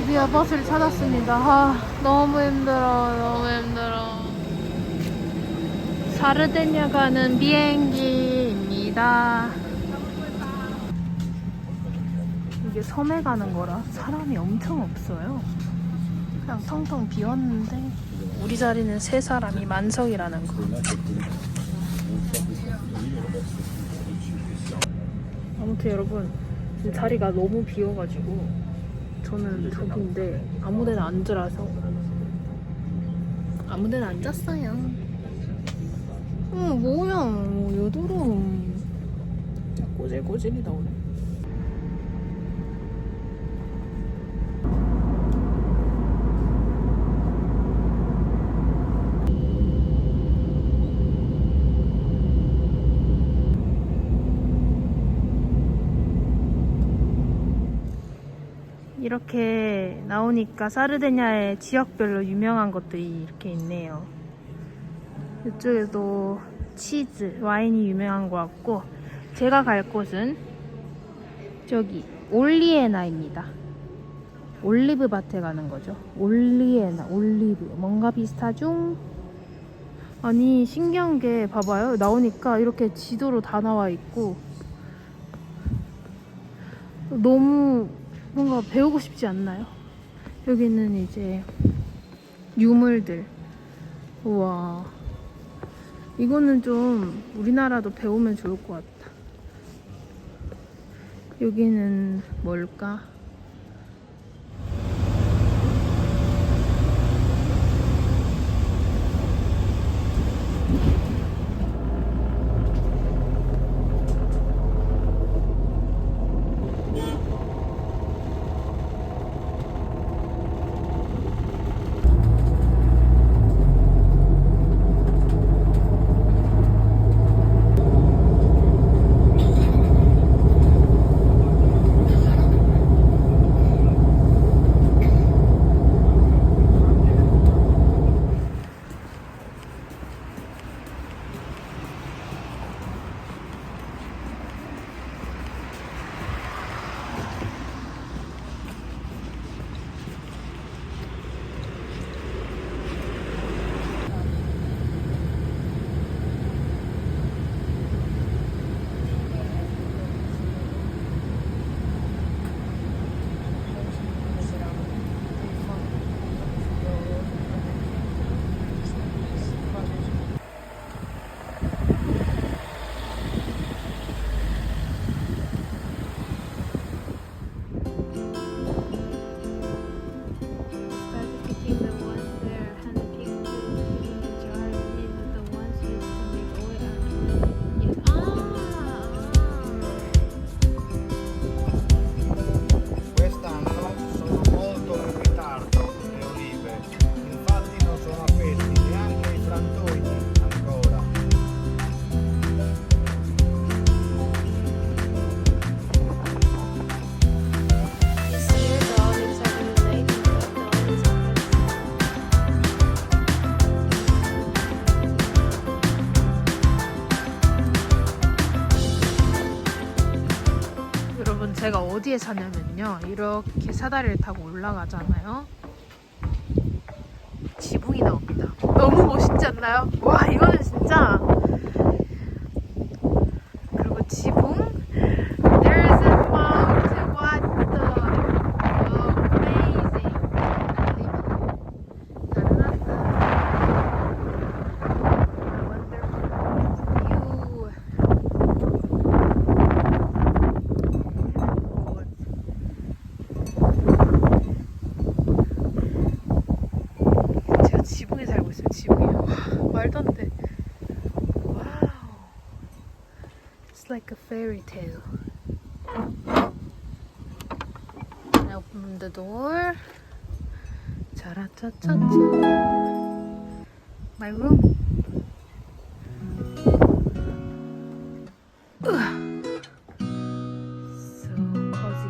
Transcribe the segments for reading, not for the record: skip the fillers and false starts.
드디어 버스를 찾았습니다. 아, 너무 힘들어, 너무 힘들어. 사르데냐 가는 비행기입니다. 이게 섬에 가는 거라 사람이 엄청 없어요. 그냥 텅텅 비었는데 우리 자리는 3사람이 만석이라는 거. 아무튼 여러분, 지금 자리가 너무 비어가지고 저는 저기인데 아무데나 앉으라서 아무데나 앉았어요. 뭐야, 여드름 꼬질꼬질이다 오늘. 이렇게 나오니까 사르데냐의 지역별로 유명한 것들이 이렇게 있네요. 이쪽에도 치즈, 와인이 유명한 것 같고, 제가 갈 곳은 저기 올리에나입니다. 올리브 밭에 가는 거죠. 올리에나, 올리브. 뭔가 비슷하죠? 아니, 신기한 게 봐봐요. 나오니까 이렇게 지도로 다 나와 있고 너무 뭔가 배우고 싶지 않나요? 여기는 이제 유물들. 우와, 이거는 좀 우리나라도 배우면 좋을 것 같다. 여기는 뭘까? 제가 어디에 사냐면요, 이렇게 사다리를 타고 올라가잖아요. 지붕이 나옵니다. 너무 멋있지 않나요? 와, 이거는 진짜. 그리고 지붕, There's a mountain. What the amazing. Wonderful view. 제가 지붕에 살고 있어요. 지붕이요. 와, 말도 안 돼. 와우. It's like a fairy tale. I open the door. 짜라짜짜짜. My room. So cozy.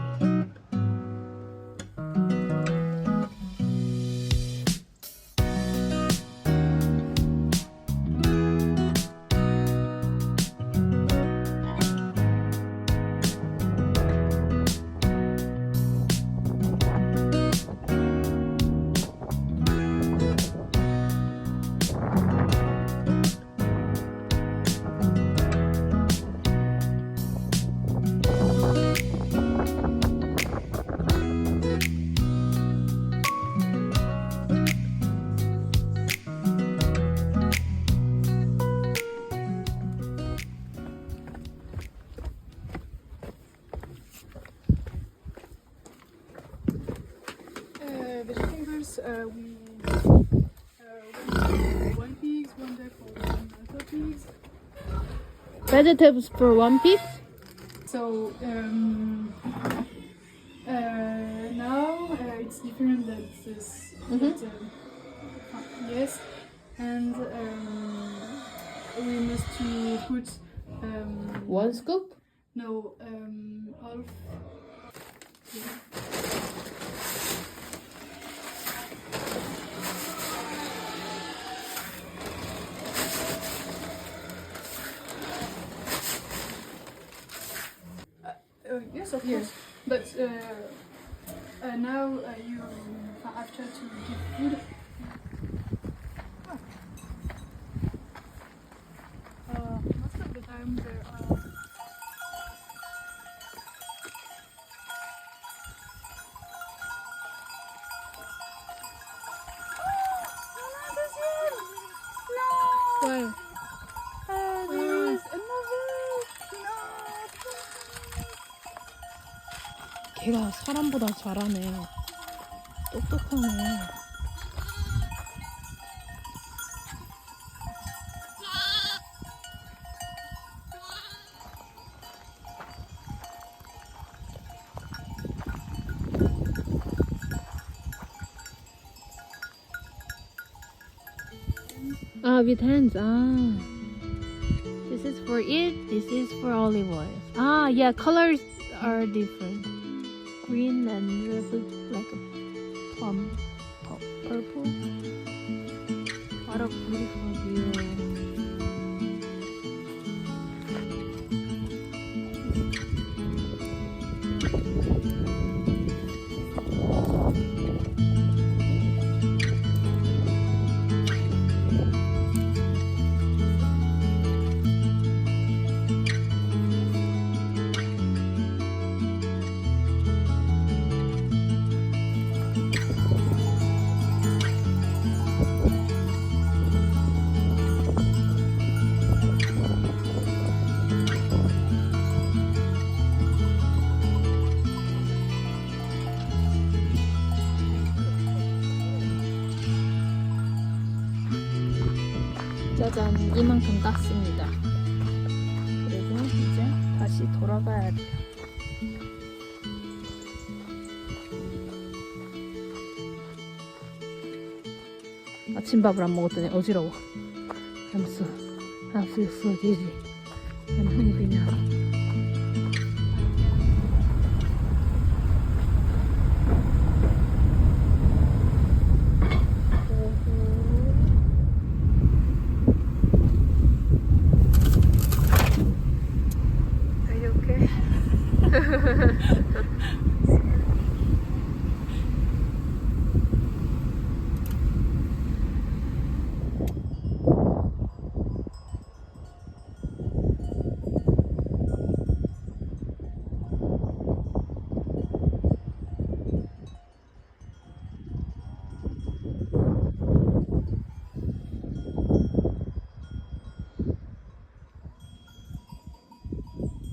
we one pigs, one day for one other pigs. Vegetables for 1 piece? So now it's different than this. Yes, and we must to put 1 scoop? no half. Yes, of course. But now you after to give food. Most of the time there are. Why? There is another. 걔가 사람보다 잘하네. 똑똑하네. Ah, with hands. Ah. This is for it. This is for olive oil. Ah, yeah. Colors are different. Green and like a plum, purple. What a beautiful view. 짜잔, 이만큼 땄습니다. 그리고 이제 다시 돌아가야 돼요. 아침밥을 안 먹었더니 어지러워. I feel so dizzy. I'm hungry now. Are you okay?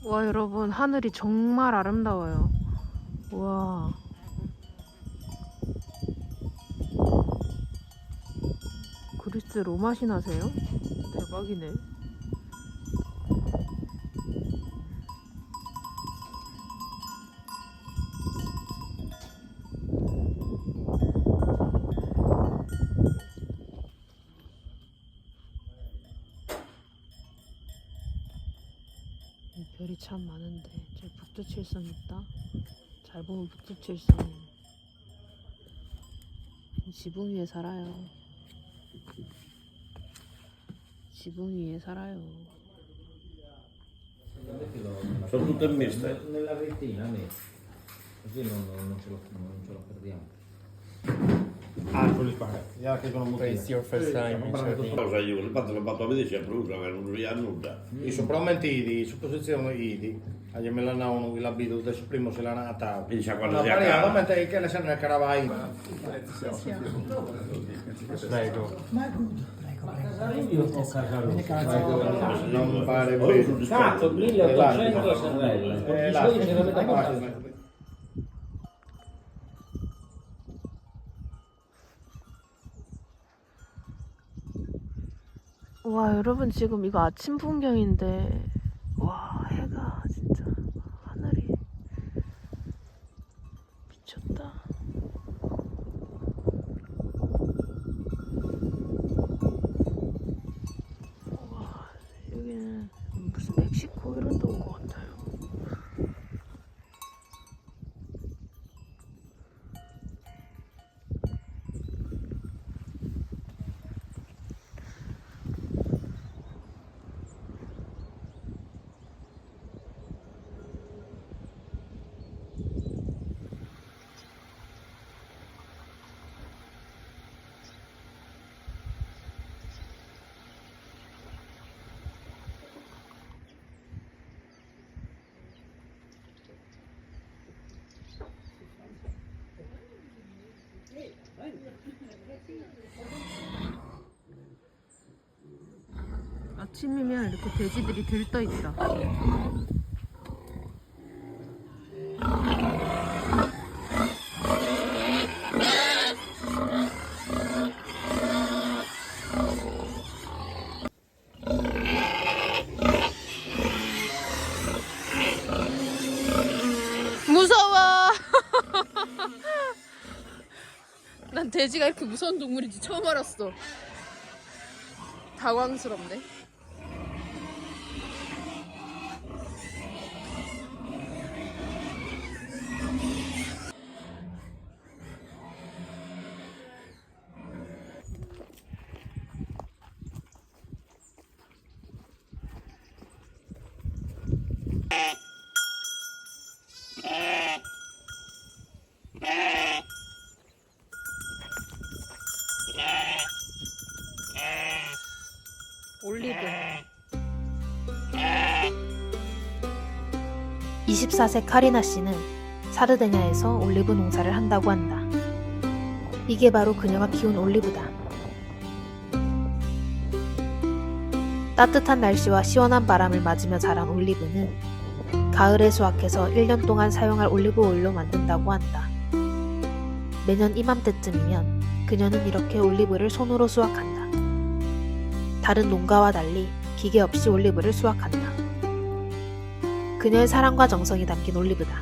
와, 여러분, 하늘이 정말 아름다워요. 와. 그리스 로마 신화세요? 대박이네. 별이 참 많은데 저 북두칠성 있다. 잘 보면 북두칠성. 지붕 위에 살아요. 지붕 위에 살아요. Sono tutte miste. Nella rettina messo, così non ce lo perdiamo. Ah, sulle spalle. Gli altri sono molto It's your first time in Sardinia. Cosa io, il fatto l'ho fatto vedere sempre usa, che non si nulla. I sopravventiti, supposizione idi, agli me la navano l'abito del primo se la nata. Mi dice quando No, si parliamo, accade. mentre che le sanno nel caravai. Prego. Non pare bene. Cazzo, 1800 sorelle. Là, Di solito ce l'avete qua. 와, 여러분 지금 이거 아침 풍경인데 와, 해가 진짜 하늘이 미쳤다. 와, 여기는 무슨 멕시코 이런 데 온 것 같아요. 아침이면 이렇게 돼지들이 들떠 있다. 무서워. 난 돼지가 이렇게 무서운 동물인지 처음 알았어. 당황스럽네. 올리브. 24세 카리나 씨는 사르데냐에서 올리브 농사를 한다고 한다. 이게 바로 그녀가 키운 올리브다. 따뜻한 날씨와 시원한 바람을 맞으며 자란 올리브는 가을에 수확해서 1년 동안 사용할 올리브 오일로 만든다고 한다. 매년 이맘때쯤이면 그녀는 이렇게 올리브를 손으로 수확한다. 다른 농가와 달리 기계 없이 올리브를 수확한다. 그녀의 사랑과 정성이 담긴 올리브다.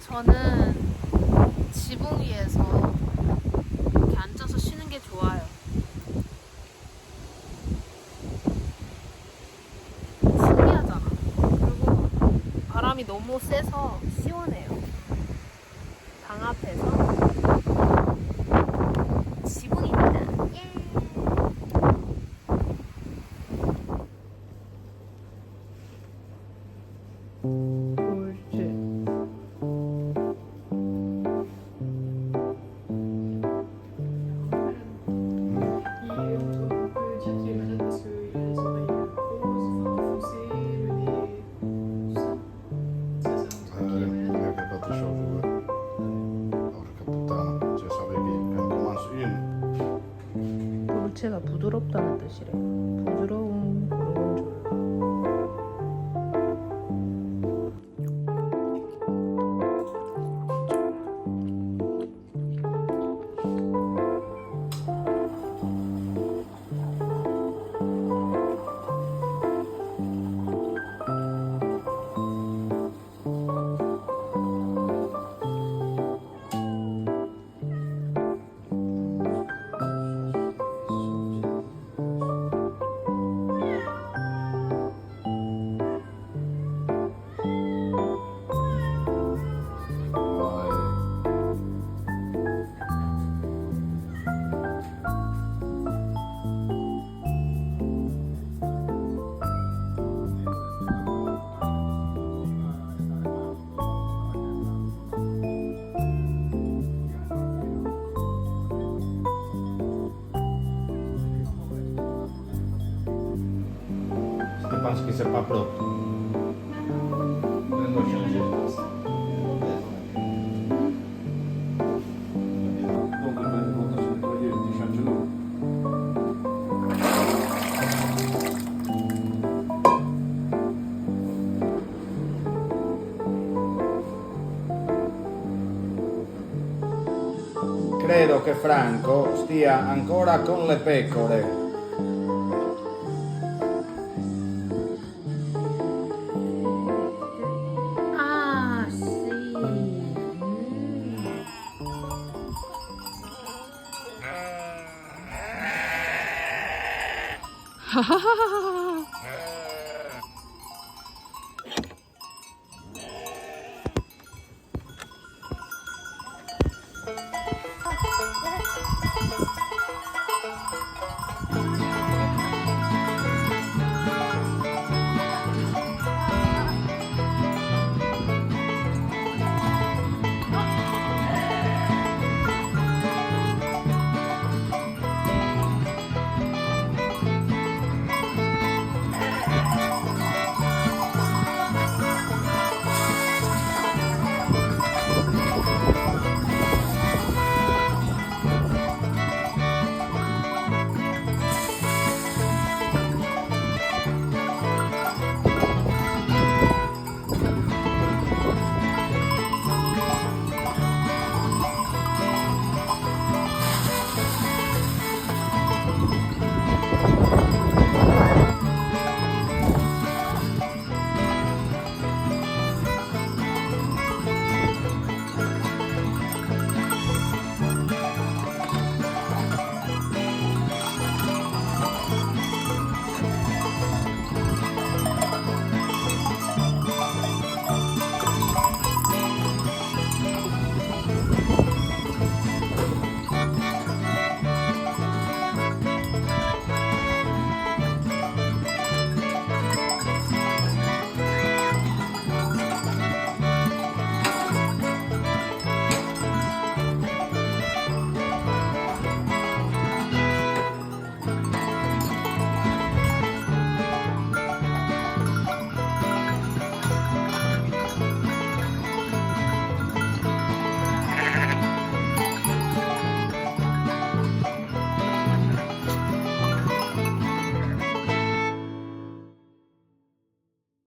저는 지붕 위에서 이렇게 앉아서 쉬는 게 좋아요. 신기하잖아. 그리고 바람이 너무 세서 시원해요. 방 앞에서 지붕입니다. 예. 옳지. 물체가 부드럽다는 뜻이래. 부드러운 고르곤졸라. che si fa proprio. Prendo scende. Comunque, quando si toglie il ciangello. Credo che Franco stia ancora con le pecore. Ah, sì. 하하하하.